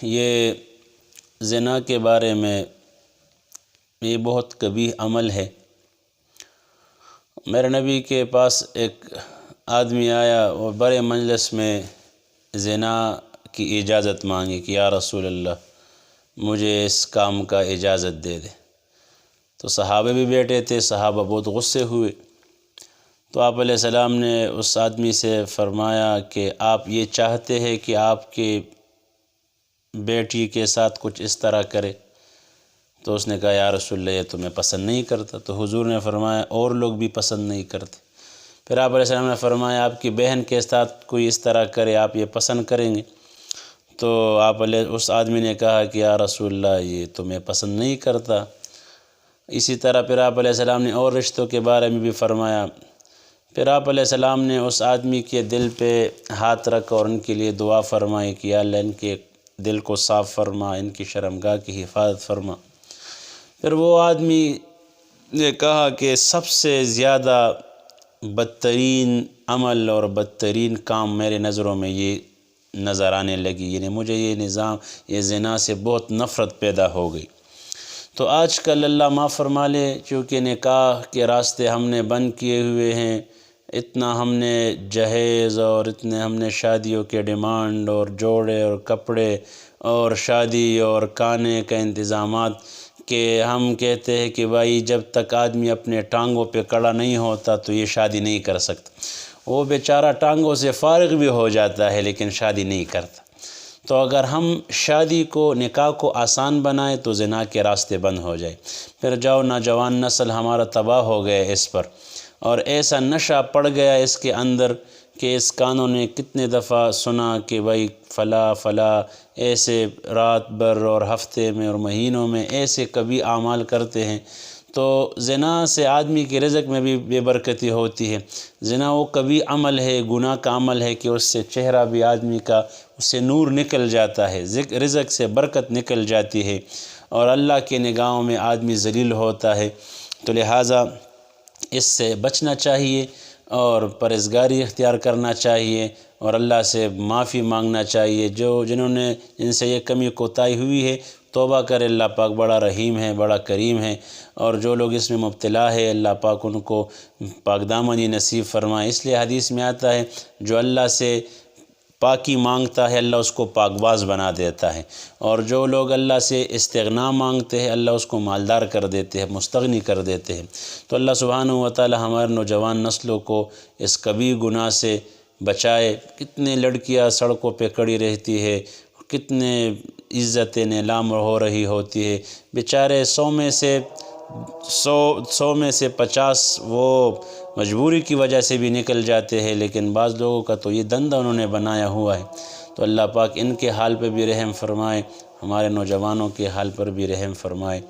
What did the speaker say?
یہ زنا کے بارے میں یہ بہت قبیح عمل ہے۔ میرے نبی کے پاس ایک آدمی آیا اور بڑے مجلس میں زنا کی اجازت مانگی کہ یا رسول اللہ مجھے اس کام کا اجازت دے دے۔ تو صحابہ بھی بیٹھے تھے، صحابہ بہت غصے ہوئے۔ تو آپ علیہ السلام نے اس آدمی سے فرمایا کہ آپ یہ چاہتے ہیں کہ آپ کے بیٹی کے ساتھ کچھ اس طرح کرے؟ تو اس نے کہا یا رسول اللہ یہ تو میں پسند نہیں کرتا۔ تو حضور نے فرمایا اور لوگ بھی پسند نہیں کرتے۔ پھر آپ علیہ السلام نے فرمایا آپ کی بہن کے ساتھ کوئی اس طرح کرے آپ یہ پسند کریں گے؟ تو اس آدمی نے کہا کہ یا رسول اللہ یہ تو میں پسند نہیں کرتا۔ اسی طرح پھر آپ علیہ السلام نے اور رشتوں کے بارے میں بھی فرمایا۔ پھر آپ علیہ السلام نے اس آدمی کے دل پہ ہاتھ رکھ اور ان کے لیے دعا فرمائی کہ یا اللہ ان کے دل کو صاف فرما، ان کی شرمگاہ کی حفاظت فرما۔ پھر وہ آدمی نے کہا کہ سب سے زیادہ بدترین عمل اور بدترین کام میرے نظروں میں یہ نظر آنے لگی، یعنی مجھے یہ زنا سے بہت نفرت پیدا ہو گئی۔ تو آج کل اللہ معاف فرما لے، چونکہ نکاح کے راستے ہم نے بند کیے ہوئے ہیں، اتنا ہم نے جہیز اور اتنے ہم نے شادیوں کے ڈیمانڈ اور جوڑے اور کپڑے اور شادی اور کھانے کا انتظامات کہ ہم کہتے ہیں کہ بھائی جب تک آدمی اپنے ٹانگوں پہ کھڑا نہیں ہوتا تو یہ شادی نہیں کر سکتا۔ وہ بیچارہ ٹانگوں سے فارغ بھی ہو جاتا ہے لیکن شادی نہیں کرتا۔ تو اگر ہم شادی کو نکاح کو آسان بنائیں تو زنا کے راستے بند ہو جائے۔ پھر نوجوان نسل ہمارا تباہ ہو گیا اس پر، اور ایسا نشہ پڑ گیا اس کے اندر کہ اس کانوں نے کتنے دفعہ سنا کہ بھائی فلاں ایسے رات بھر اور ہفتے میں اور مہینوں میں ایسے کبھی اعمال کرتے ہیں۔ تو زنا سے آدمی کے رزق میں بھی بے برکتی ہوتی ہے۔ زنا وہ کبھی عمل ہے، گناہ کا عمل ہے کہ اس سے چہرہ بھی آدمی کا اس سے نور نکل جاتا ہے، رزق سے برکت نکل جاتی ہے اور اللہ کے نگاہوں میں آدمی ذلیل ہوتا ہے۔ تو لہٰذا اس سے بچنا چاہیے اور پرہیزگاری اختیار کرنا چاہیے اور اللہ سے معافی مانگنا چاہیے۔ جن سے یہ کمی کوتاہی ہوئی ہے توبہ کرے، اللہ پاک بڑا رحیم ہے، بڑا کریم ہے، اور جو لوگ اس میں مبتلا ہے اللہ پاک ان کو پاک دامنی نصیب فرمائے۔ اس لیے حدیث میں آتا ہے جو اللہ سے پاکی مانگتا ہے اللہ اس کو پاک باز بنا دیتا ہے، اور جو لوگ اللہ سے استغنا مانگتے ہیں اللہ اس کو مالدار کر دیتے ہیں، مستغنی کر دیتے ہیں۔ تو اللہ سبحانہ و تعالی ہمارے نوجوان نسلوں کو اس کبھی گناہ سے بچائے۔ کتنے لڑکیاں سڑکوں پہ کھڑی رہتی ہے، کتنے عزتیں نیلام ہو رہی ہوتی ہے، بیچارے 100 میں سے 50 وہ مجبوری کی وجہ سے بھی نکل جاتے ہیں، لیکن بعض لوگوں کا تو یہ دندہ انہوں نے بنایا ہوا ہے۔ تو اللہ پاک ان کے حال پہ بھی رحم فرمائے، ہمارے نوجوانوں کے حال پر بھی رحم فرمائے۔